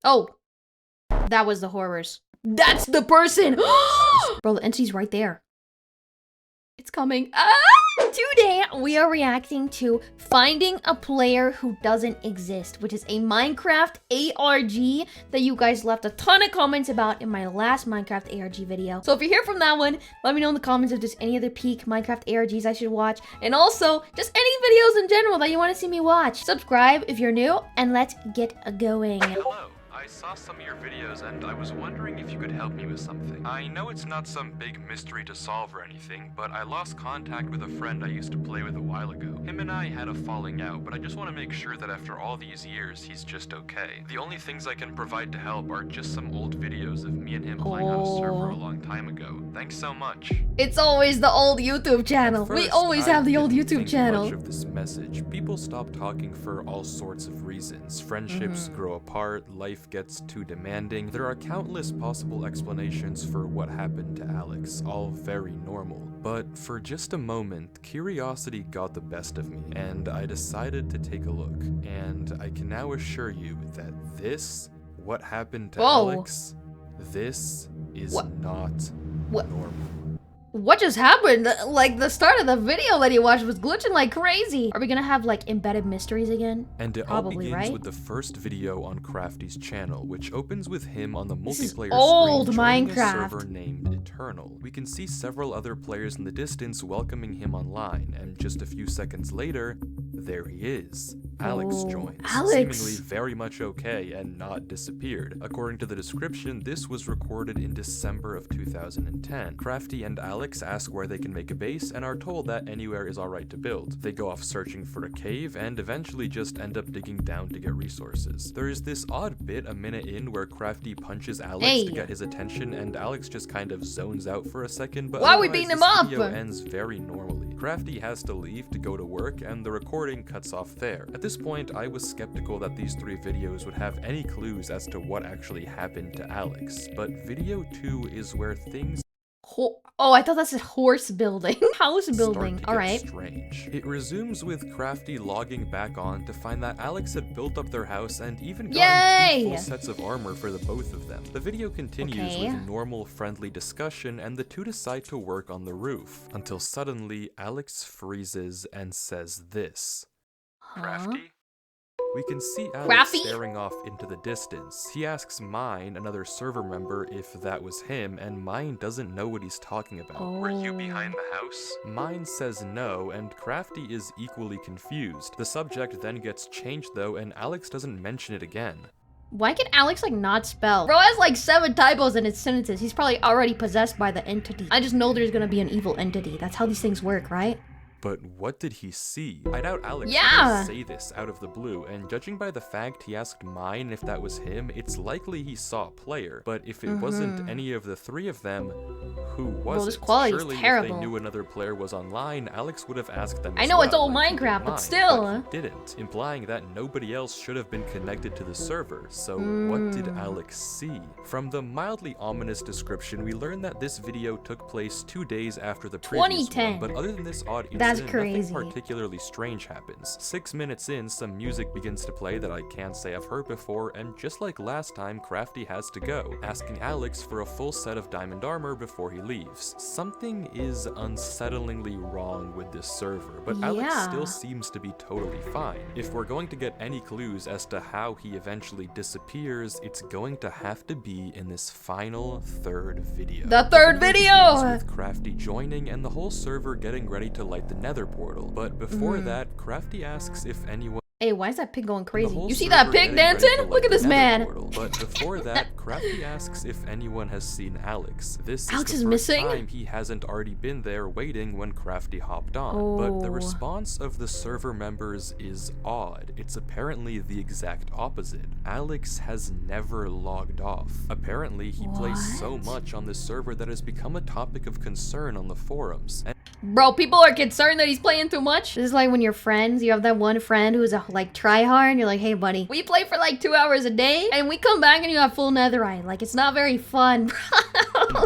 Oh, that was the horrors. That's the person! Bro, the entity's right there. It's coming. Today, we are reacting to finding a player who doesn't exist, which is a Minecraft ARG that you guys left a ton of comments about in my last Minecraft ARG video. So if you're here from that one, let me know in the comments if there's any other peak Minecraft ARGs I should watch. And also, just any videos in general that you want to see me watch. Subscribe if you're new, and let's get going. Hello. I saw some of your videos and I was wondering if you could help me with something. I know it's not some big mystery to solve or anything, but I lost contact with a friend I used to play with a while ago. Him and I had a falling out, but I just want to make sure that after all these years, he's just okay. The only things I can provide to help are just some old videos of me and him playing on a server a long time ago. Thanks so much. It's always the old YouTube channel. We always have the old YouTube channel. Much of this message. People stop talking for all sorts of reasons. Friendships grow apart, life gets too demanding. There are countless possible explanations for what happened to Alex, all very normal. But for just a moment, curiosity got the best of me, and I decided to take a look. And I can now assure you that what happened to Alex, this is not normal. What just happened? Like, the start of the video that you watched was glitching like crazy. Are we gonna have, like, embedded mysteries again? And it Probably, all begins right? with the first video on Crafty's channel, which opens with him on the multiplayer old screen joining a Minecraft. server named Eternal. We can see several other players in the distance welcoming him online, and just a few seconds later, there he is. Alex joins, seemingly very much okay and not disappeared. According to the description, this was recorded in December of 2010. Crafty and Alex ask where they can make a base and are told that anywhere is alright to build. They go off searching for a cave and eventually just end up digging down to get resources. There is this odd bit a minute in where Crafty punches Alex to get his attention, and Alex just kind of zones out for a second, but why are we beating him up? The video ends very normally. Crafty has to leave to go to work, and the recording cuts off there. At this point, I was skeptical that these 3 videos would have any clues as to what actually happened to Alex, but video 2 is where things oh, I thought that said horse building. House building. All right. Strange. It resumes with Crafty logging back on to find that Alex had built up their house and even gotten 2 full sets of armor for the both of them. The video continues with normal, friendly discussion, and the two decide to work on the roof, until suddenly Alex freezes and says this. Crafty? We can see Alex staring off into the distance. He asks Mine, another server member, if that was him, and Mine doesn't know what he's talking about. Were you behind the house? Mine says no, and Crafty is equally confused. The subject then gets changed though, and Alex doesn't mention it again. Why can Alex, like, not spell? Bro has, like, 7 typos in his sentences. He's probably already possessed by the entity. I just know there's gonna be an evil entity. That's how these things work, right? But what did he see? I doubt Alex would say this out of the blue, and judging by the fact he asked Mine if that was him, it's likely he saw a player. But if it wasn't any of the 3 of them, who was this it? quality Surely is terrible. if they knew another player was online, Alex would have asked them I know as it's well, old like Minecraft, but Mine, still. But he didn't, implying that nobody else should have been connected to the server. So what did Alex see? From the mildly ominous description, we learn that this video took place 2 days after the previous 2010. one, but other than this odd incident, That's crazy. nothing particularly strange happens. 6 minutes in, some music begins to play that I can't say I've heard before, and just like last time, Crafty has to go, asking Alex for a full set of diamond armor before he leaves. Something is unsettlingly wrong with this server, but Alex still seems to be totally fine. If we're going to get any clues as to how he eventually disappears, it's going to have to be in this final 3rd video. The 3rd video! With Crafty joining and the whole server getting ready to light the nether portal, but before that, Crafty asks if anyone... Hey, why is that pig going crazy? You see that pig dancing? Look at this man! But before that, Crafty asks if anyone has seen Alex. This Alex is is the first missing? time he hasn't already been there waiting when Crafty hopped on. But the response of the server members is odd. It's apparently the exact opposite. Alex has never logged off. Apparently, he plays so much on this server that has become a topic of concern on the forums. Bro, people are concerned that he's playing too much. This is like when you're friends, you have that one friend who's a like tryhard, and you're like, hey buddy, we play for like 2 hours a day, and we come back and you have full netherite. Like, it's not very fun.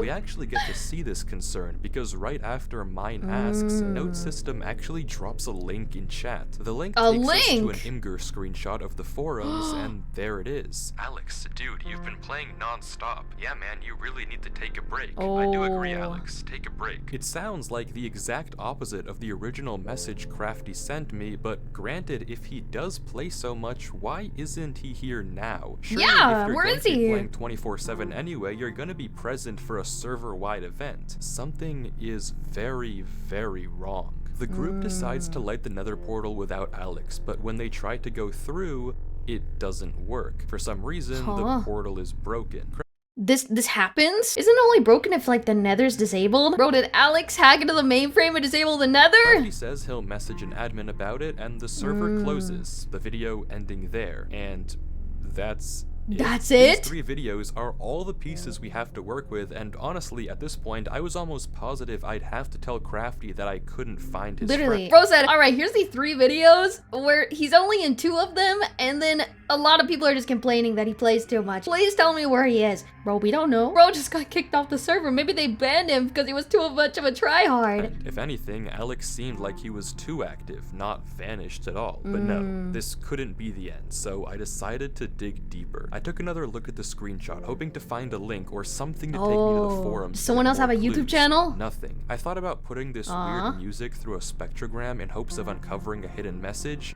we actually get to see this concern because right after Mine asks, Note System actually drops a link in chat. The link takes us to an Imgur screenshot of the forums, and there it is. Alex, dude, you've been playing non-stop. Yeah, man, you really need to take a break. I do agree, Alex. Take a break. It sounds like the exact opposite of the original message Crafty sent me, but granted, if he does play so much, why isn't he here now? Surely, if you're going to be playing 24/7 anyway, you're gonna be present for a server-wide event. Something is very, very wrong. The group decides to light the nether portal without Alex, but when they try to go through, it doesn't work. For some reason, the portal is broken. This happens? Isn't it only broken if like the nether's disabled? Bro, did Alex hack into the mainframe and disable the nether? He says he'll message an admin about it, and the server closes, the video ending there. And that's it? These 3 videos are all the pieces we have to work with, and honestly, at this point, I was almost positive I'd have to tell Crafty that I couldn't find his friend. Bro said, alright, here's the 3 videos where he's only in 2 of them, and then a lot of people are just complaining that he plays too much. Please tell me where he is. Bro, we don't know. Bro just got kicked off the server. Maybe they banned him because he was too much of a tryhard. And if anything, Alex seemed like he was too active, not vanished at all. But no, this couldn't be the end, so I decided to dig deeper. I took another look at the screenshot, hoping to find a link or something to take me to the forums. Does someone else have a YouTube channel? Nothing. I thought about putting this weird music through a spectrogram in hopes of uncovering a hidden message.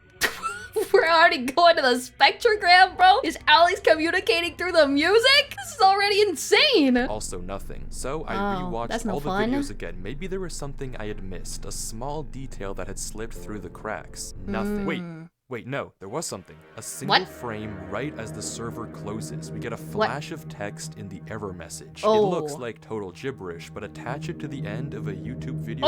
We're already going to the spectrogram, bro? Is Alex communicating through the music? This is already insane. Also nothing. So I rewatched all the videos again. Maybe there was something I had missed, a small detail that had slipped through the cracks. Nothing. Wait, no, there was something. A single frame right as the server closes. We get a flash of text in the error message. It looks like total gibberish, but attach it to the end of a YouTube video.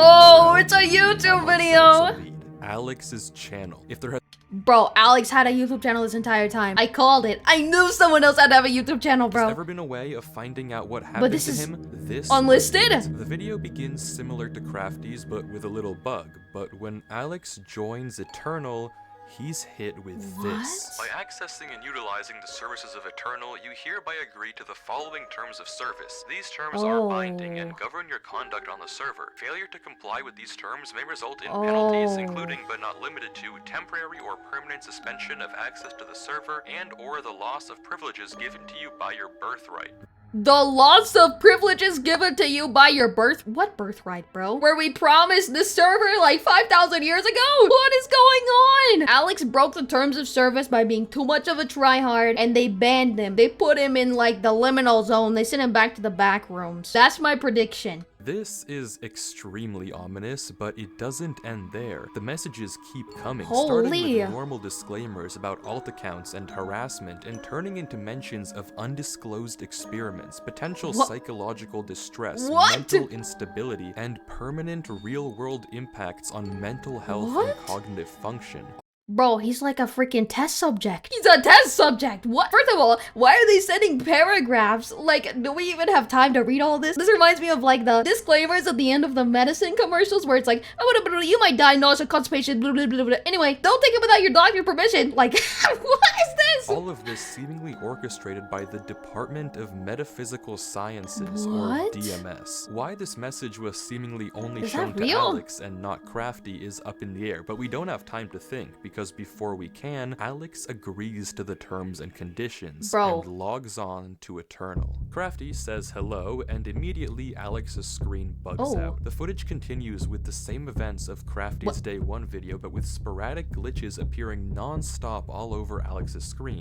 It's a YouTube video! Alex's channel. If there had Bro, Alex had a YouTube channel this entire time. I called it. I knew someone else had to have a YouTube channel, bro. There's never been a way of finding out what happened to him. This unlisted. The video begins similar to Crafty's, but with a little bug. But when Alex joins Eternal, he's hit with this. By accessing and utilizing the services of Eternal, you hereby agree to the following terms of service. These terms are binding and govern your conduct on the server. Failure to comply with these terms may result in penalties, including but not limited to temporary or permanent suspension of access to the server and or the loss of privileges given to you by your birthright. The loss of privileges given to you by your what birthright, bro? Where we promised this server like 5,000 years ago? What is going on? Alex broke the terms of service by being too much of a tryhard, and they banned him. They put him in like the liminal zone. They sent him back to the backrooms. That's my prediction. This is extremely ominous, but it doesn't end there. The messages keep coming, starting with normal disclaimers about alt accounts and harassment, and turning into mentions of undisclosed experiments, potential psychological distress, mental instability, and permanent real-world impacts on mental health and cognitive function. Bro, he's like a freaking test subject. He's a test subject! What? First of all, why are they sending paragraphs? Like, do we even have time to read all this? This reminds me of like the disclaimers at the end of the medicine commercials where it's like, oh, you might die, nausea, constipation, blah, blah, blah, blah. Anyway, don't take it without your doctor's permission. Like, what is this? All of this seemingly orchestrated by the Department of Metaphysical Sciences, or DMS. Why this message was seemingly only shown to Alex and not Crafty is up in the air, but we don't have time to think, because before we can, Alex agrees to the terms and conditions and logs on to Eternal. Crafty says hello, and immediately Alex's screen bugs out. The footage continues with the same events of Crafty's Day 1 video, but with sporadic glitches appearing non-stop all over Alex's screen.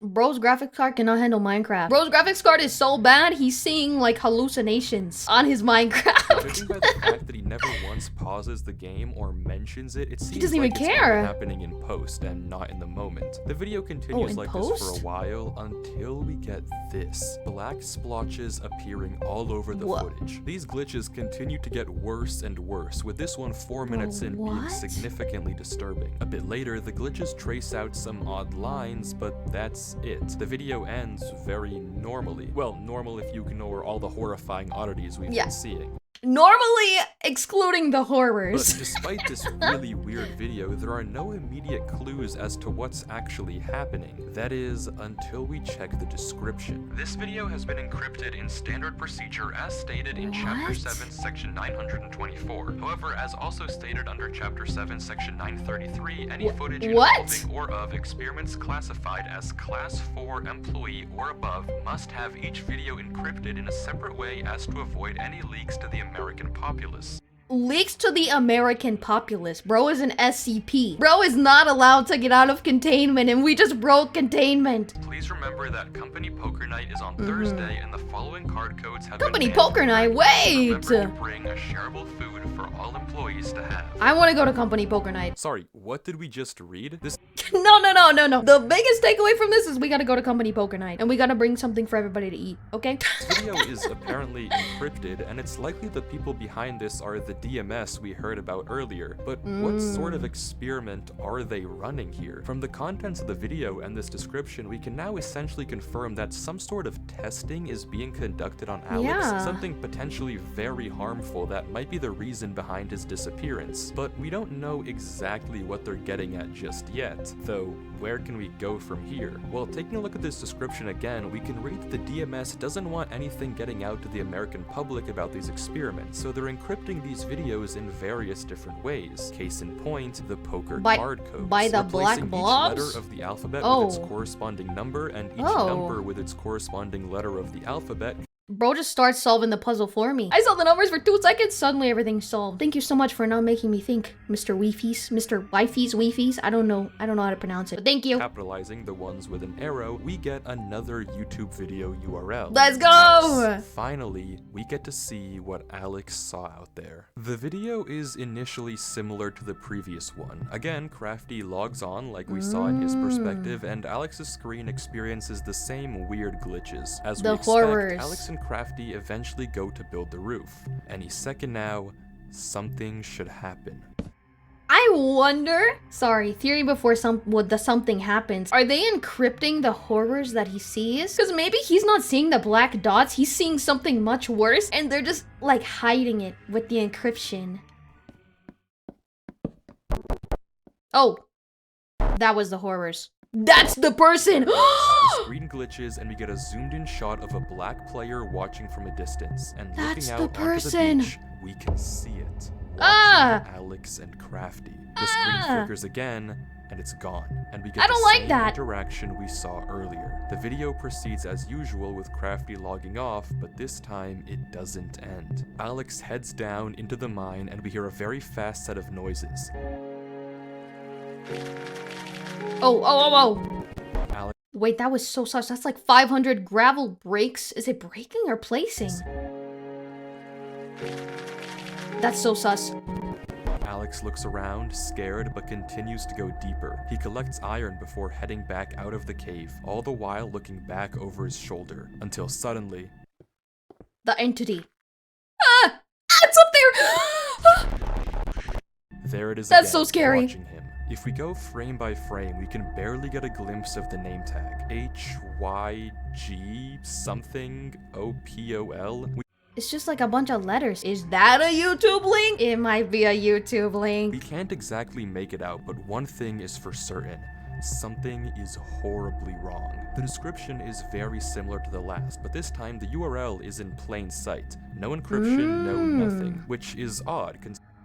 Bro's graphics card cannot handle Minecraft. Bro's graphics card is so bad, he's seeing like hallucinations on his Minecraft. Judging by the fact that he never once pauses the game or mentions it, it seems he doesn't like even care. It's happening in post and not in the moment. The video continues like this for a while until we get this. Black splotches appearing all over the footage. These glitches continue to get worse and worse, with this one 4 minutes in being significantly disturbing. A bit later, the glitches trace out some odd lines, but that's it. The video ends very normally. Well, normal if you ignore all the horrifying oddities we've been seeing. Normally excluding the But horrors. despite this really weird video, there are no immediate clues as to what's actually happening. That is, until we check the description. This video has been encrypted in standard procedure as stated in Chapter 7, Section 924. However, as also stated under Chapter 7, Section 933, any footage involving or of experiments classified as Class 4 employee or above must have each video encrypted in a separate way as to avoid any leaks to the American populace. Leaks to the American populace. Bro is an SCP. Bro is not allowed to get out of containment, and we just broke containment. Please remember that Company Poker Night is on Thursday, and the following card codes have Company been Poker Night? Wait! Remember to bring a shareable food for all employees to have. I want to go to Company Poker Night. Sorry, what did we just read? This No. The biggest takeaway from this is we gotta go to Company Poker Night, and we gotta bring something for everybody to eat, okay? This video is apparently encrypted, and it's likely the people behind this are the DMS we heard about earlier. But what sort of experiment are they running here? From the contents of the video and this description, we can now essentially confirm that some sort of testing is being conducted on Alex, something potentially very harmful that might be the reason behind his disappearance. But we don't know exactly what they're getting at just yet. Though, where can we go from here? Well, taking a look at this description again, we can read that the DMS doesn't want anything getting out to the American public about these experiments, so they're encrypting these videos in various different ways. Case in point, the poker card codes. By the black blobs? Each letter of the alphabet with its corresponding number, and each number with its corresponding letter of the alphabet. Bro just starts solving the puzzle for me. I saw the numbers for 2 seconds, suddenly everything's solved. Thank you so much for not making me think, Mr. Wifies, Mr. Wifies. I don't know how to pronounce it, but thank you. Capitalizing the ones with an arrow, we get another YouTube video URL. Let's go! Finally, we get to see what Alex saw out there. The video is initially similar to the previous one. Again, Crafty logs on like we saw in his perspective, and Alex's screen experiences the same weird glitches. As we expect, Alex and Crafty eventually go to build the roof. Any second now, something should happen. I wonder, theory before something happens. Are they encrypting the horrors that he sees? Because maybe he's not seeing the black dots, he's seeing something much worse, and they're just like hiding it with the encryption. Oh, that was the horrors. That's the person! The screen glitches and we get a zoomed in shot of a black player watching from a distance. And looking out onto the beach, we can see it. Alex and Crafty. The screen flickers again, and it's gone. And we get the same interaction we saw earlier. The video proceeds as usual with Crafty logging off, but this time it doesn't end. Alex heads down into the mine and we hear a very fast set of noises. Oh. Wait, that was so sus. That's like 500 gravel breaks. Is it breaking or placing? That's so sus. Alex looks around, scared, but continues to go deeper. He collects iron before heading back out of the cave, all the while looking back over his shoulder, until suddenly... the entity. It's up there! There it is. That's so scary. Watching him. If we go frame by frame, we can barely get a glimpse of the name tag. HYG something OPOL. It's just like a bunch of letters. Is that a YouTube link? It might be a YouTube link. We can't exactly make it out, but one thing is for certain. Something is horribly wrong. The description is very similar to the last, but this time the URL is in plain sight. No encryption, no nothing, which is odd.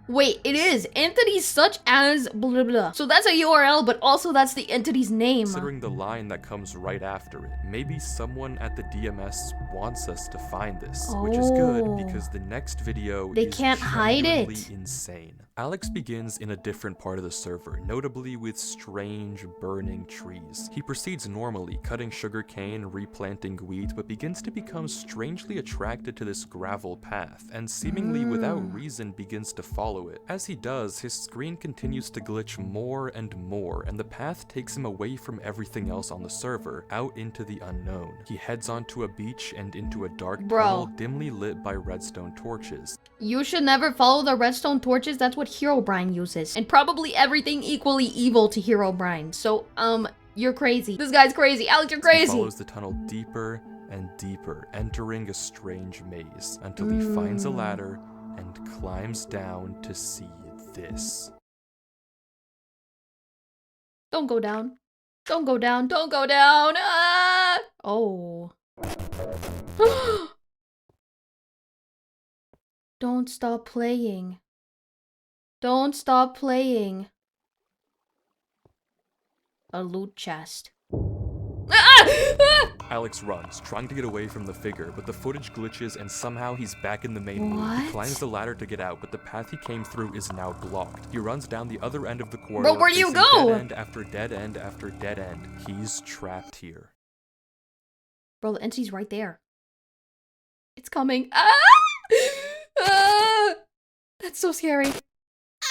Wait, it is entities such as blah blah. So that's a URL, but also that's the entity's name. Considering the line that comes right after it, maybe someone at the DMS wants us to find this, which is good because the next video they can't hide it. Insane. Alex begins in a different part of the server, notably with strange burning trees. He proceeds normally, cutting sugarcane, replanting wheat, but begins to become strangely attracted to this gravel path, and seemingly without reason begins to follow it. As he does, his screen continues to glitch more and more, and the path takes him away from everything else on the server, out into the unknown. He heads onto a beach and into a dark tunnel dimly lit by redstone torches. You should never follow the redstone torches, that's what Herobrine uses. And probably everything equally evil to Herobrine. So, you're crazy. This guy's crazy. Alex, you're crazy! He follows the tunnel deeper and deeper, entering a strange maze, until he finds a ladder and climbs down to see this. Don't go down. Don't go down. Don't go down. Ah! Oh. Don't stop playing. Don't stop playing. A loot chest. Alex runs, trying to get away from the figure, but the footage glitches and somehow he's back in the main room. He climbs the ladder to get out, but the path he came through is now blocked. He runs down the other end of the corridor. Bro, where do you go? Dead end after dead end after dead end. He's trapped here. Bro, the entity's right there. It's coming. Ah! Ah! That's so scary.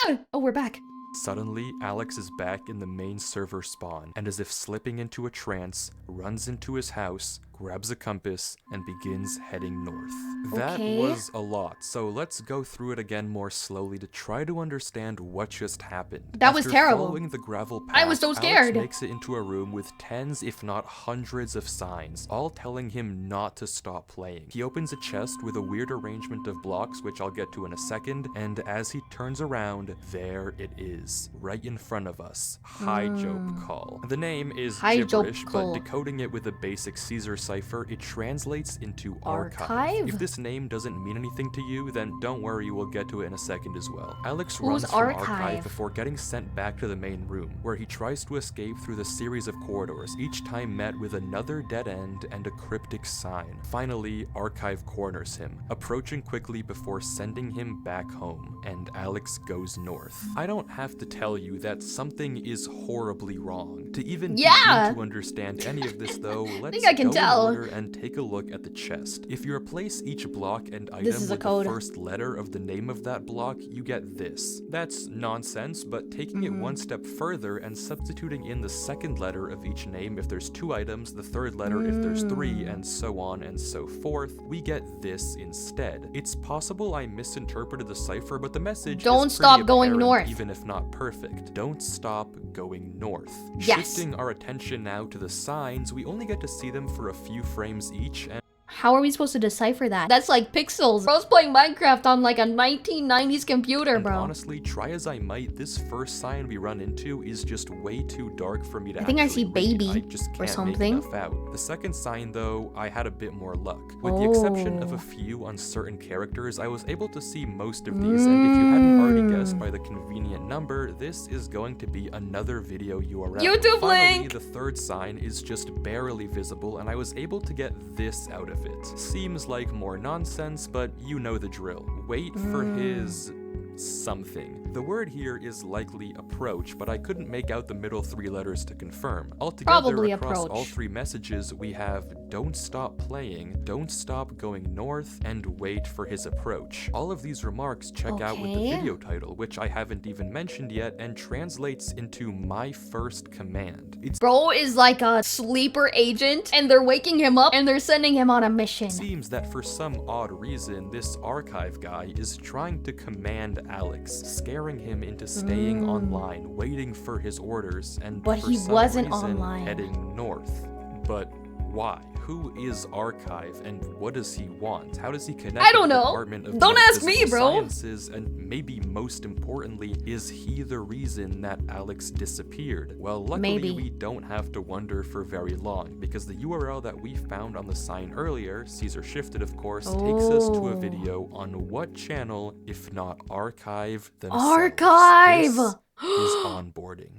Ah! Oh, we're back. Suddenly, Alex is back in the main server spawn, and as if slipping into a trance, runs into his house, grabs a compass, and begins heading north. That was a lot, so let's go through it again more slowly to try to understand what just happened. That was terrible. Following the gravel path, I was so scared. Alex makes it into a room with tens, if not hundreds of signs, all telling him not to stop playing. He opens a chest with a weird arrangement of blocks, which I'll get to in a second, and as he turns around, there it is, right in front of us. High Jope Call. The name is gibberish, but decoding it with a basic Caesar cipher, it translates into archive. If this name doesn't mean anything to you, then don't worry, we'll get to it in a second as well. Alex runs from archive before getting sent back to the main room, where he tries to escape through the series of corridors, each time met with another dead end and a cryptic sign. Finally, archive corners him, approaching quickly before sending him back home, and Alex goes north. I don't have to tell you that something is horribly wrong. To even begin to understand any of this though, let's go in order and take a look at the chest. If you replace each block and item with the first letter of the name of that block, you get this. That's nonsense, but taking it one step further and substituting in the second letter of each name if there's 2 items, the third letter if there's 3, and so on and so forth, we get this instead. It's possible I misinterpreted the cipher, but the message is stop going north, even if not perfect. Don't stop going north. Yes. Shifting our attention now to the signs, we only get to see them for a few frames each, and how are we supposed to decipher that? That's like pixels. Bro's playing Minecraft on like a 1990s computer, bro. Honestly, try as I might, this first sign we run into is just way too dark for me to I think I see baby I just can't or something. Make enough out. The second sign, though, I had a bit more luck. With the exception of a few uncertain characters, I was able to see most of these, and if you hadn't already guessed by the convenient number, this is going to be another video URL. YouTube Finally, link! The third sign is just barely visible, and I was able to get this out of it. Seems like more nonsense, but you know the drill. Wait for his something. The word here is likely approach, but I couldn't make out the middle 3 letters to confirm. Altogether, across all 3 messages, we have don't stop playing, don't stop going north, and wait for his approach. All of these remarks check out with the video title, which I haven't even mentioned yet, and translates into my first command. Bro is like a sleeper agent, and they're waking him up, and they're sending him on a mission. It seems that for some odd reason, this archive guy is trying to command Alex, scaring him into staying online, waiting for his orders, and but for he some wasn't reason, online. Heading north. But why? Who is Archive, and what does he want? How does he connect I don't with the know. Department of Don't ask me, Metaphysical bro. Sciences, and maybe most importantly, is he the reason that Alex disappeared? Well, luckily we don't have to wonder for very long, because the URL that we found on the sign earlier, Caesar shifted of course, takes us to a video on what channel, if not Archive themselves. Archive! This is onboarding.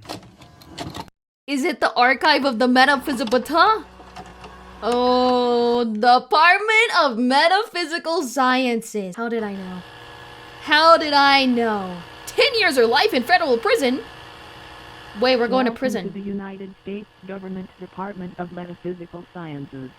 Is it the archive of the Metaphysical? Oh, Department of Metaphysical Sciences. How did I know? How did I know? 10 years or life in federal prison? Wait, we're going to prison. To the United States Government Department of Metaphysical Sciences.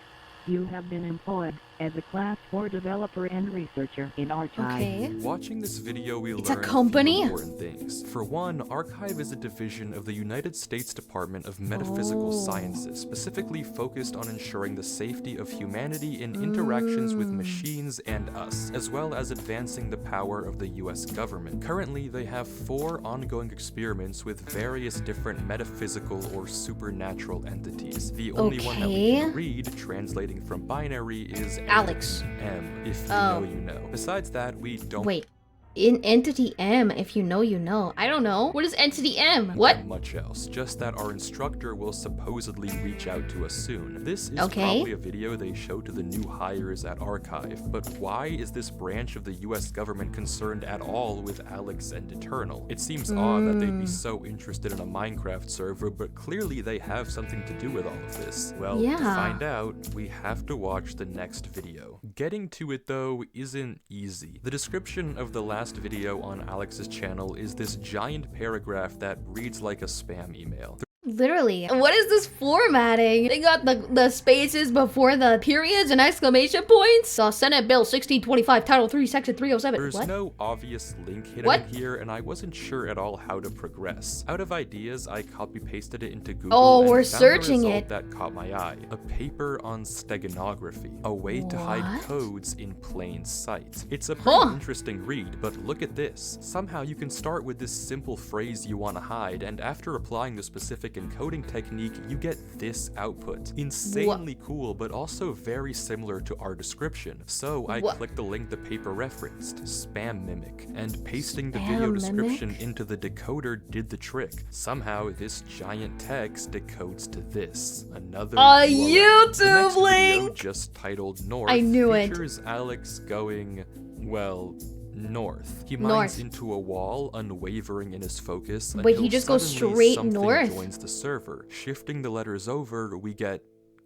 You have been employed as a Class 4 developer and researcher in Archive. Okay. Watching this video, we learned a company? few important things. For one, Archive is a division of the United States Department of Metaphysical Sciences, specifically focused on ensuring the safety of humanity in interactions with machines and us, as well as advancing the power of the US government. Currently, they have 4 ongoing experiments with various different metaphysical or supernatural entities. The only one that we can read, translating from binary, is Alex. M, if you know, you know. Besides that, we don't... Wait, In Entity M, if you know, you know. I don't know. What is Entity M? What? Not much else, just that our instructor will supposedly reach out to us soon. This is probably a video they show to the new hires at Archive, but why is this branch of the US government concerned at all with Alex and Eternal? It seems odd that they'd be so interested in a Minecraft server, but clearly they have something to do with all of this. Well, to find out, we have to watch the next video. Getting to it though isn't easy. The description of the last video on Alex's channel is this giant paragraph that reads like a spam email. Literally. What is this formatting? They got the spaces before the periods and exclamation points. Senate Bill 1625, Title 3, Section 307. There's no obvious link hidden in here, and I wasn't sure at all how to progress. Out of ideas, I copy-pasted it into Google and we're found searching a result it. that caught my eye. A paper on steganography, a way to hide codes in plain sight. It's a pretty interesting read, but look at this. Somehow you can start with this simple phrase you want to hide, and after applying the specific encoding technique, you get this output. Insanely cool, but also very similar to our description. So I clicked the link the paper referenced, spam mimic, and pasting the video description into the decoder did the trick. Somehow this giant text decodes to this. Another YouTube link! Video, just titled North, I knew features Alex going, well, north. He mines into a wall, unwavering in his focus. Wait, he just goes straight north? Joins the server. Shifting the letters over, we get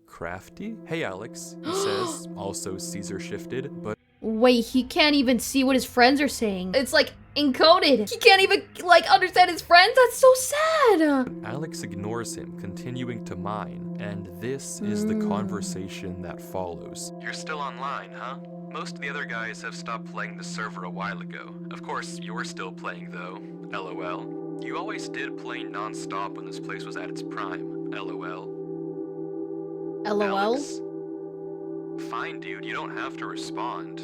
Crafty? Hey Alex, he says, also Caesar shifted, but wait, he can't even see what his friends are saying. It's like encoded. He can't even like understand his friends. That's so sad. Alex ignores him, continuing to mine, and this is the conversation that follows. You're still online, huh? Most of the other guys have stopped playing the server a while ago. Of course, you're still playing though. LOL. You always did play non-stop when this place was at its prime. LOL. LOL? Alex? Fine, dude, you don't have to respond.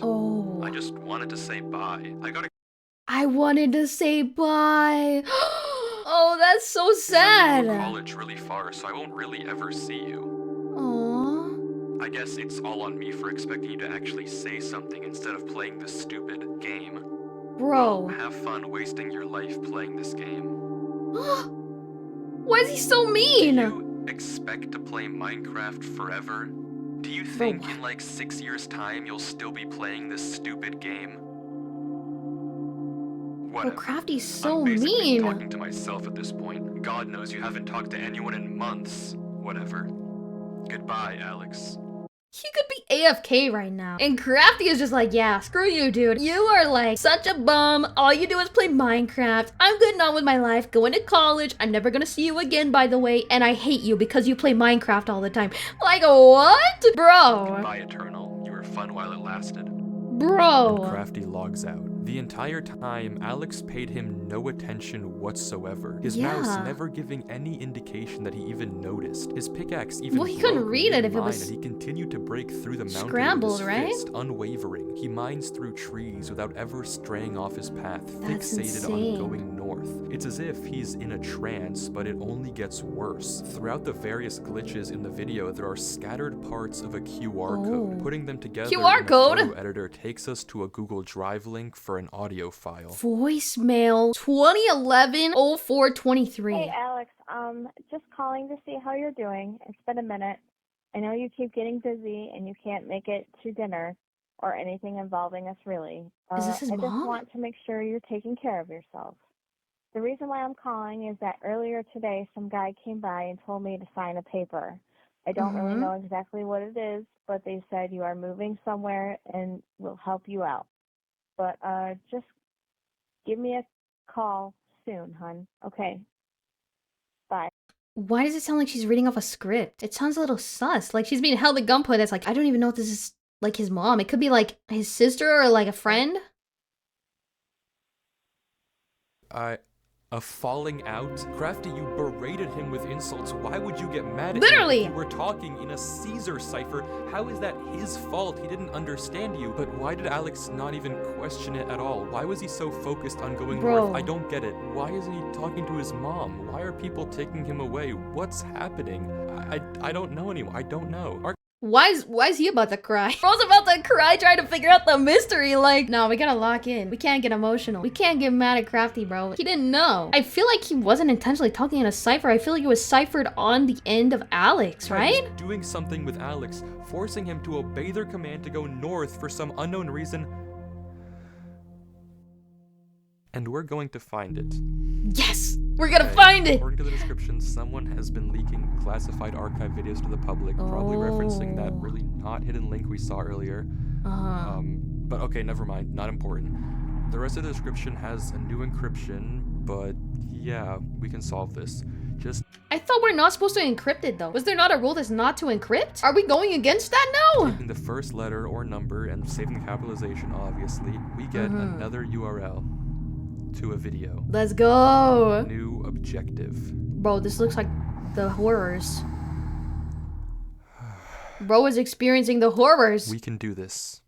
I just wanted to say bye. I wanted to say bye. Oh, that's so sad. I'm college really far, so I won't really ever see you. I guess it's all on me for expecting you to actually say something instead of playing this stupid game. Bro. Well, have fun wasting your life playing this game. Why is he so mean? Do you expect to play Minecraft forever? Do you think in like 6 years' time you'll still be playing this stupid game? Bro, Crafty's so I'm basically mean. talking to myself at this point. God knows you haven't talked to anyone in months. Whatever. Goodbye, Alex. He could be AFK right now. And Crafty is just like, yeah, screw you, dude. You are like such a bum. All you do is play Minecraft. I'm good on with my life, going to college. I'm never gonna see you again, by the way. And I hate you because you play Minecraft all the time. Like, what? Bro. Goodbye, Eternal. You were fun while it lasted. Bro. And Crafty logs out. The entire time, Alex paid him no attention whatsoever. His mouse never giving any indication that he even noticed. His pickaxe even he couldn't read it if it was and he continued to break through the mountain scrambled, with his right? fist, unwavering. He mines through trees without ever straying off his path, That's fixated insane. on going north. It's as if he's in a trance, but it only gets worse. Throughout the various glitches in the video, there are scattered parts of a QR code. Putting them together QR in a code? photo editor takes us to a Google Drive link for an audio file. Voicemail 2011-0423. Hey Alex, just calling to see how you're doing. It's been a minute. I know you keep getting busy and you can't make it to dinner or anything involving us really. Is this his I mom? just want to make sure you're taking care of yourself. The reason why I'm calling is that earlier today some guy came by and told me to sign a paper. I don't really know exactly what it is, but they said you are moving somewhere and we'll help you out. But just give me a call soon, hun. Okay. Bye. Why does it sound like she's reading off a script? It sounds a little sus. Like she's being held at gunpoint. That's like, I don't even know if this is like his mom. It could be like his sister or like a friend. A falling out? Crafty, you berated him with insults. Why would you get mad at Literally. him? You were talking in a Caesar cipher. How is that his fault? He didn't understand you. But why did Alex not even question it at all? Why was he so focused on going north? I don't get it. Why isn't he talking to his mom? Why are people taking him away? What's happening? I don't know anymore. I don't know. Why is he about to cry? Bro's about to cry trying to figure out the mystery. Like, no, we gotta lock in. We can't get emotional. We can't get mad at Crafty, bro. He didn't know. I feel like he wasn't intentionally talking in a cipher. I feel like it was ciphered on the end of Alex, right? Doing something with Alex, forcing him to obey their command to go north for some unknown reason. And we're going to find it. Yes! We're gonna find it! According to the description, someone has been leaking classified archive videos to the public, probably referencing that really not hidden link we saw earlier. But okay, never mind, not important. The rest of the description has a new encryption, but yeah, we can solve this. I thought we're not supposed to encrypt it though. Was there not a rule that's not to encrypt? Are we going against that now? Taking the first letter or number and saving the capitalization, obviously, we get another URL to a video. Let's go. New objective. Bro, this looks like the horrors. Bro is experiencing the horrors. We can do this.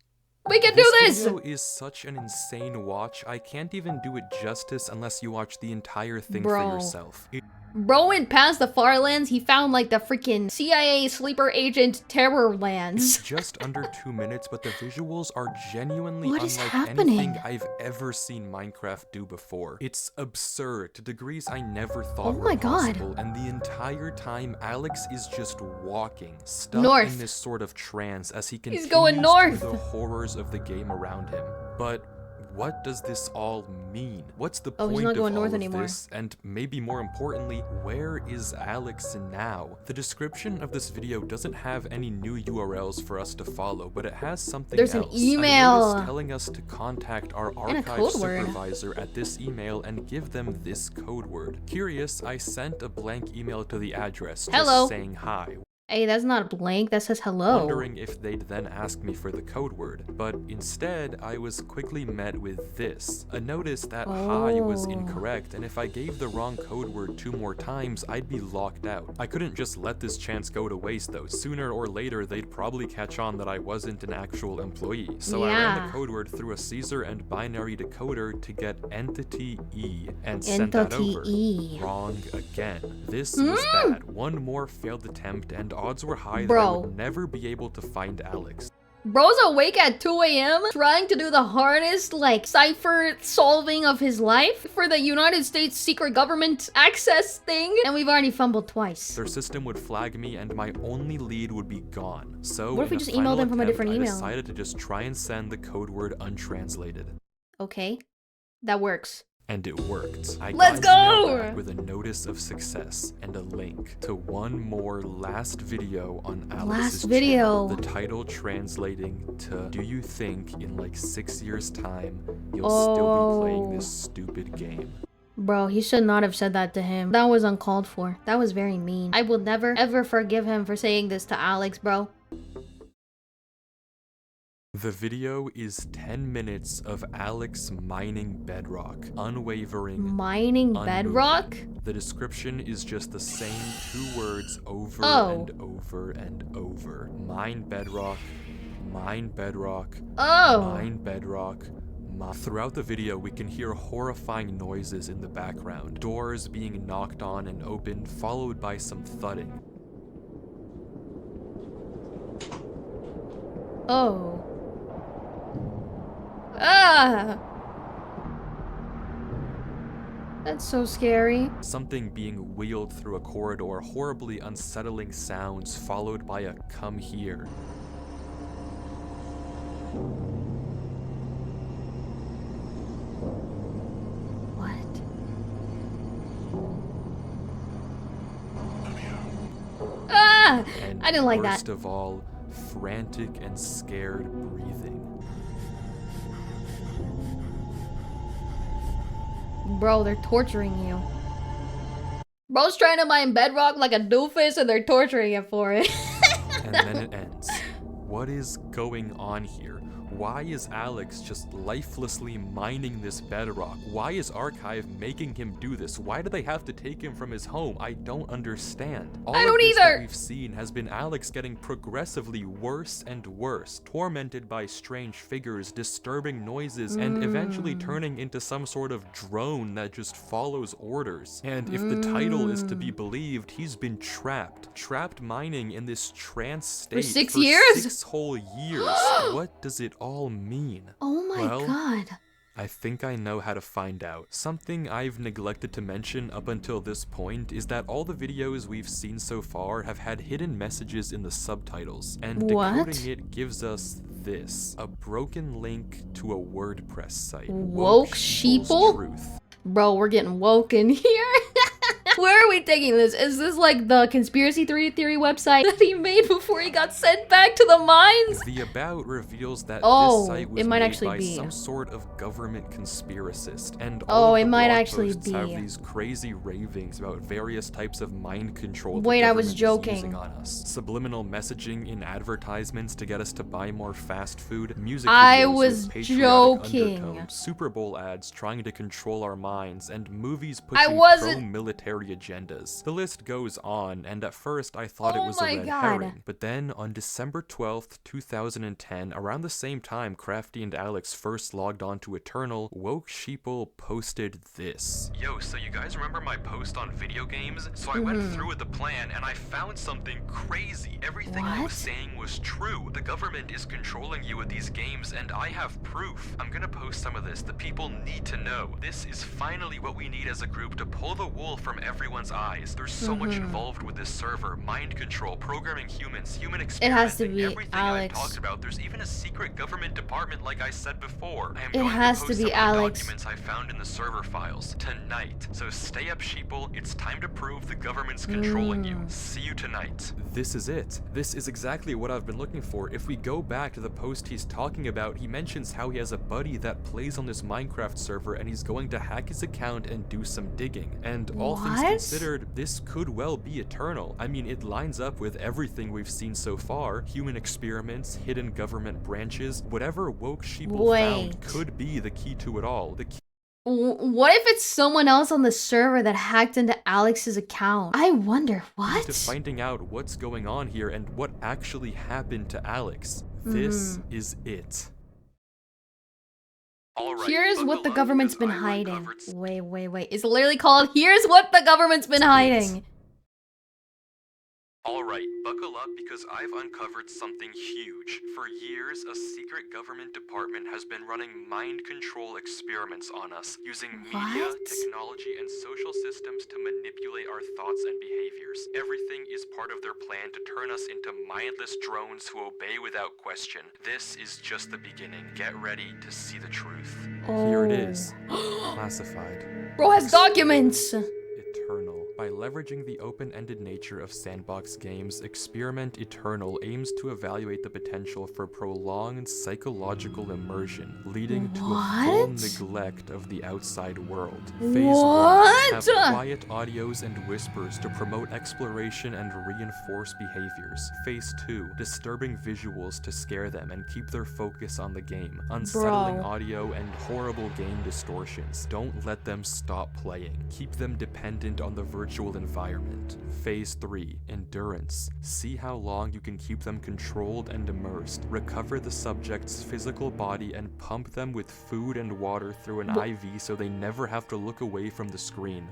We can do this! This video is such an insane watch, I can't even do it justice unless you watch the entire thing for yourself. Bro went past the far lands, he found like the freaking CIA sleeper agent terror lands. It's just under 2 minutes, but the visuals are genuinely unlike happening? anything I've ever seen Minecraft do before. It's absurd to degrees I never thought were possible, and the entire time Alex is just walking, stuck in this sort of trance as he continues going north through the horrors of the game around him. But what does this all mean? What's the point of all of this? And maybe more importantly, where is Alex now? The description of this video doesn't have any new URLs for us to follow, but it has something else. There's an email telling us to contact our archive supervisor at this email and give them this code word. Curious, I sent a blank email to the address just saying hi. Hey, that's not blank, that says hello. Wondering if they'd then ask me for the code word, but instead I was quickly met with this. A notice that hi was incorrect, and if I gave the wrong code word 2 more times, I'd be locked out. I couldn't just let this chance go to waste though. Sooner or later, they'd probably catch on that I wasn't an actual employee. So I ran the code word through a Caesar and binary decoder to get entity E and sent that over. Wrong again. This was bad. One more failed attempt, and odds were high that I would never be able to find Alex. Bro's awake at 2 a.m. trying to do the hardest, like, cipher solving of his life for the United States secret government access thing, and we've already fumbled twice. Their system would flag me and my only lead would be gone. So what if we just email them from a different email? I decided to just try and send the code word untranslated. Okay, that works. And it worked. Let's go! Back with a notice of success and a link to one more last video on Alex's channel. The title translating to, do you think in like 6 years time you'll still be playing this stupid game? Bro, he should not have said that to him. That was uncalled for. That was very mean. I will never ever forgive him for saying this to Alex, bro. The video is 10 minutes of Alex mining bedrock, unwavering, mining bedrock? The description is just the same 2 words over and over and over. Mine bedrock, mine bedrock, mine bedrock. Throughout the video, we can hear horrifying noises in the background. Doors being knocked on and opened, followed by some thudding. That's so scary. Something being wheeled through a corridor, horribly unsettling sounds, followed by a come here. What? And I didn't like that. Worst of all, frantic and scared breathing. Bro, they're torturing you. Bro's trying to mine bedrock like a doofus and they're torturing him for it. And then it ends. What is going on here? Why is Alex just lifelessly mining this bedrock? Why is Archive making him do this? Why do they have to take him from his home? I don't understand. I don't either. That we've seen has been Alex getting progressively worse and worse, tormented by strange figures, disturbing noises, and eventually turning into some sort of drone that just follows orders. And if the title is to be believed, he's been trapped mining in this trance state for 6 years? 6 whole years. What does it all mean? Oh my god. I think I know how to find out. Something I've neglected to mention up until this point is that all the videos we've seen so far have had hidden messages in the subtitles, and decoding it gives us this: a broken link to a WordPress site. Woke Sheeple? Truth. Bro, we're getting woke in here. Where are we taking this? Is this like the conspiracy theory website that he made before he got sent back to the mines? The About reveals that this site was made by some sort of government conspiracist, and all of the blog posts have these crazy ravings about various types of mind control the government is using on us. Subliminal messaging in advertisements to get us to buy more fast food, music videos with patriotic undertones, Super Bowl ads trying to control our minds, and movies pushing pro-military agendas. The list goes on, and at first I thought it was a red herring. But then on December 12th, 2010, around the same time Crafty and Alex first logged on to Eternal, Woke Sheeple posted this. Yo, so you guys remember my post on video games? So I went through with the plan and I found something crazy. Everything I was saying was true. The government is controlling you with these games and I have proof. I'm gonna post some of this. The people need to know. This is finally what we need as a group to pull the wool from everyone's eyes. There's so much involved with this server. Mind control, programming humans, human experimenting, it has to be everything Alex. I've talked about. There's even a secret government department like I said before. I am it has to be Alex. Documents I found in the server files tonight. So stay up, Sheeple. It's time to prove the government's controlling you. See you tonight. This is it. This is exactly what I've been looking for. If we go back to the post he's talking about, he mentions how he has a buddy that plays on this Minecraft server and he's going to hack his account and do some digging. And all things considered, this could well be Eternal. I mean, it lines up with everything we've seen so far. Human experiments, hidden government branches, whatever Woke Sheeple found could be the key to it all. What if it's someone else on the server that hacked into Alex's account? I wonder what? To finding out what's going on here and what actually happened to Alex. This is it. Here's what the government's been hiding. Wait. It's literally called Here's What the Government's Been Hiding. Alright, buckle up because I've uncovered something huge. For years, a secret government department has been running mind control experiments on us, using media, technology, and social systems to manipulate our thoughts and behaviors. Everything is part of their plan to turn us into mindless drones who obey without question. This is just the beginning. Get ready to see the truth. Here it is. Classified. Bro has documents! Eternal. By leveraging the open-ended nature of sandbox games, Experiment Eternal aims to evaluate the potential for prolonged psychological immersion, leading to a full neglect of the outside world. Phase 1. Have quiet audios and whispers to promote exploration and reinforce behaviors. Phase 2. Disturbing visuals to scare them and keep their focus on the game. Unsettling audio and horrible game distortions. Don't let them stop playing. Keep them dependent on the virtual environment. Phase 3. Endurance. See how long you can keep them controlled and immersed. Recover the subject's physical body and pump them with food and water through an IV so they never have to look away from the screen.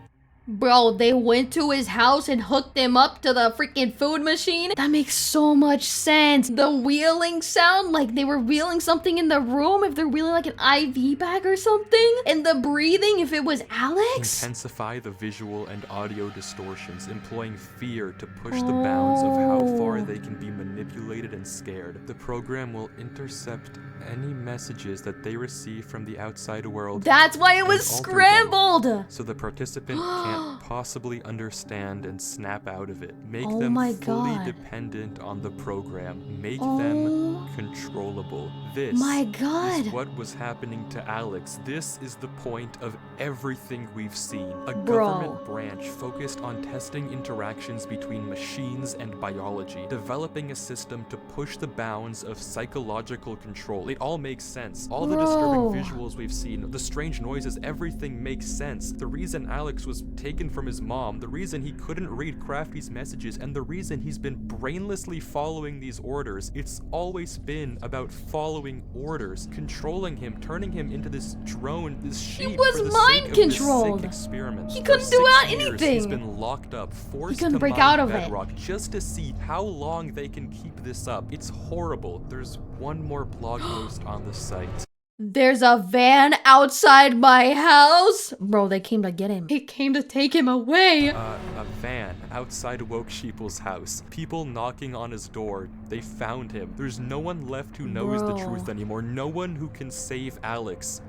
Bro, they went to his house and hooked him up to the freaking food machine? That makes so much sense. The wheeling sound, like they were wheeling something in the room, if they're wheeling like an IV bag or something. And the breathing, if it was Alex. Intensify the visual and audio distortions, employing fear to push the bounds of how far they can be manipulated and scared. The program will intercept any messages that they receive from the outside world. That's why it was scrambled! So the participant can't can't possibly understand and snap out of it. Make Oh them my fully God. dependent on the program. Make Oh them controllable. This my God. is what was happening to Alex. This is the point of everything we've seen. A Bro. government branch focused on testing interactions between machines and biology, developing a system to push the bounds of psychological control. It all makes sense. All the disturbing visuals we've seen, the strange noises, everything makes sense. The reason Alex was taken from his mom, the reason he couldn't read Crafty's messages, and the reason he's been brainlessly following these orders, it's always been about following orders, controlling him, turning him into this drone, this sheep. He was for the mind sake of controlled. this sick experiment. He For couldn't do 6 years, anything. He's been locked up, forced couldn't to break mine out of it. bedrock just to see how long they can keep this up. It's horrible. There's one more blog post on the site. There's a van outside my house. Bro, they came to get him. They came to take him away. A van outside Woke Sheeple's house. People knocking on his door. They found him. There's no one left who knows the Bro. truth anymore. No one who can save Alex.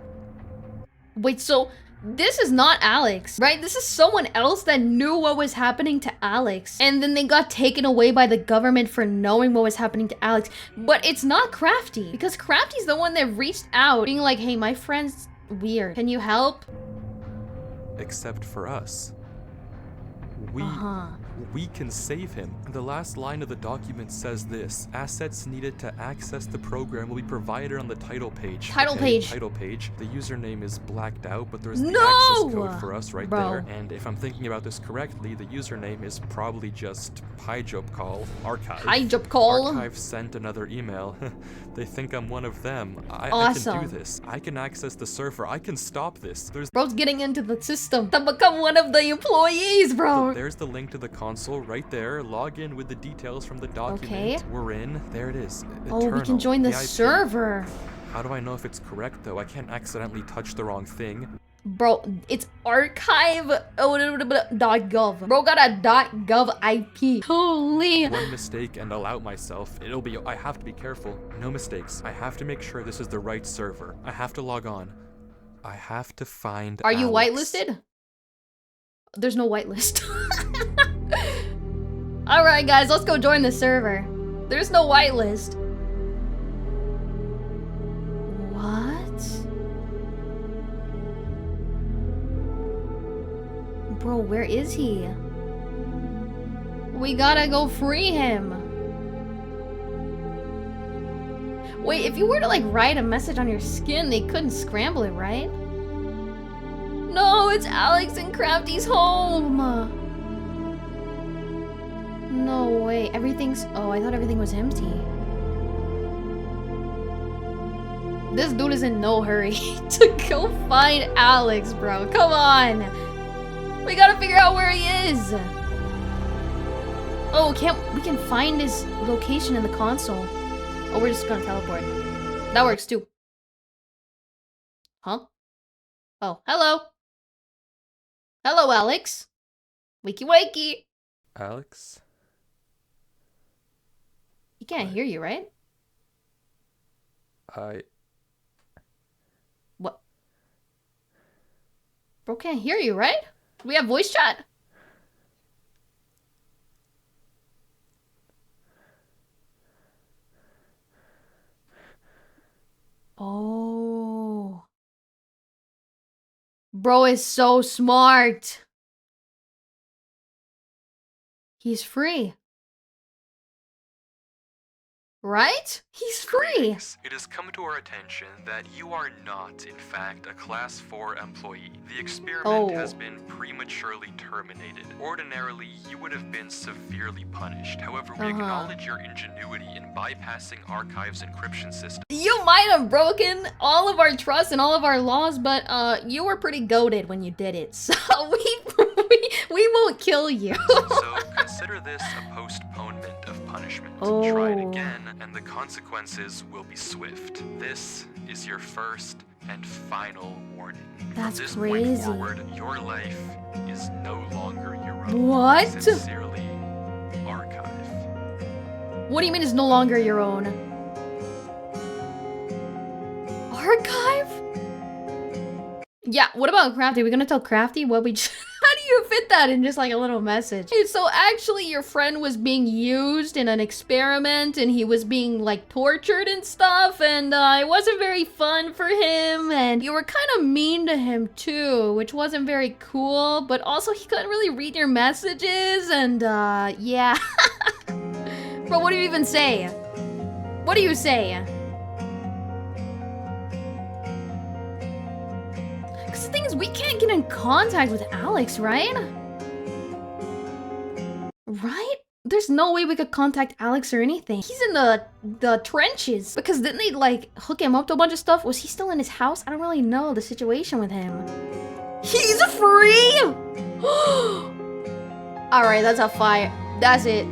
Wait, so this is not Alex, right? This is someone else that knew what was happening to Alex. And then they got taken away by the government for knowing what was happening to Alex. But it's not Crafty, because Crafty's the one that reached out, being like, hey, my friend's weird. Can you help? Except for us. We can save him. The last line of the document says this: assets needed to access the program will be provided on the title page. Title page. The username is blacked out, but there's the No! access code for us right Bro. there. And if I'm thinking about this correctly, the username is probably just HiJobCall Archive. HiJobCall. Archive sent another email. They think I'm one of them. I Awesome. can do this. I can access the server. I can stop this. Bro's getting into the system to become one of the employees, bro. There's the link to the console right there. Log in with the details from the document. Okay. We're in. There it is. Oh, we can Eternal, join the IP. server. How do I know if it's correct though? I can't accidentally touch the wrong thing. Bro, it's archive.gov. Bro got a .gov IP. Holy. One mistake and I'll out myself. I have to be careful. No mistakes. I have to make sure this is the right server. I have to log on. I have to find Are you Alex. whitelisted? There's no whitelist. Alright guys, let's go join the server. There's no whitelist. What? Bro, where is he? We gotta go free him. Wait, if you were to like write a message on your skin, they couldn't scramble it, right? No, it's Alex and Crafty's home. No way, everything's... Oh, I thought everything was empty. This dude is in no hurry to go find Alex, bro. Come on. We gotta figure out where he is. Oh, we can find his location in the console. Oh, we're just gonna teleport. That works too. Huh? Oh, hello. Hello, Alex. Wakey wakey. Alex? He can't hear you, right? What? Bro can't hear you, right? We have voice chat. Oh. Bro is so smart. He's free. Right? He's free. Greetings. It has come to our attention that you are not, in fact, a Class 4 employee. The experiment has been prematurely terminated. Ordinarily, you would have been severely punished. However, we acknowledge your ingenuity in bypassing Archive's encryption system. You might have broken all of our trust and all of our laws, but you were pretty goated when you did it. So we won't kill you. So consider this a postponement of punishment. Try it again, and the consequences will be swift. This is your first and final warning. That's From this crazy. point forward, your life is no longer your own. What? Sincerely, Archive. What do you mean it's no longer your own? Archive? Yeah, what about Crafty? We're gonna tell Crafty what we... How do you could fit that in just like a little message. Hey, so actually your friend was being used in an experiment and he was being like tortured and stuff, and it wasn't very fun for him, and you were kind of mean to him too, which wasn't very cool, but also he couldn't really read your messages, and yeah. Bro, what do you even say? What do you say? Because the thing is, we can't get in contact with Alex, right? Right? There's no way we could contact Alex or anything. He's in the trenches. Because didn't they like hook him up to a bunch of stuff? Was he still in his house? I don't really know the situation with him. He's free! Alright, that's a fire. That's it.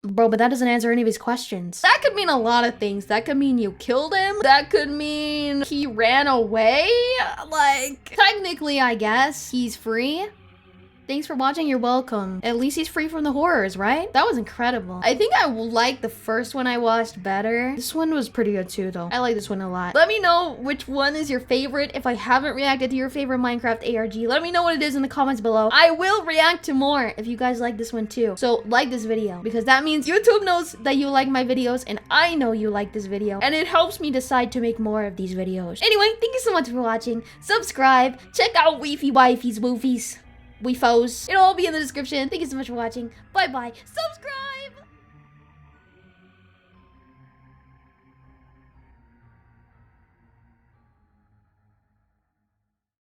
Bro, but that doesn't answer any of his questions. That could mean a lot of things. That could mean you killed him. That could mean he ran away. Like, technically, I guess he's free. Thanks for watching, you're welcome. At least he's free from the horrors, right? That was incredible. I think I like the first one I watched better. This one was pretty good too, though. I like this one a lot. Let me know which one is your favorite. If I haven't reacted to your favorite Minecraft ARG, let me know what it is in the comments below. I will react to more if you guys like this one too. So like this video, because that means YouTube knows that you like my videos and I know you like this video, and it helps me decide to make more of these videos. Anyway, thank you so much for watching. Subscribe, check out Wifies, Woofies. Wifos. It'll all be in the description. Thank you so much for watching. Bye-bye. Subscribe!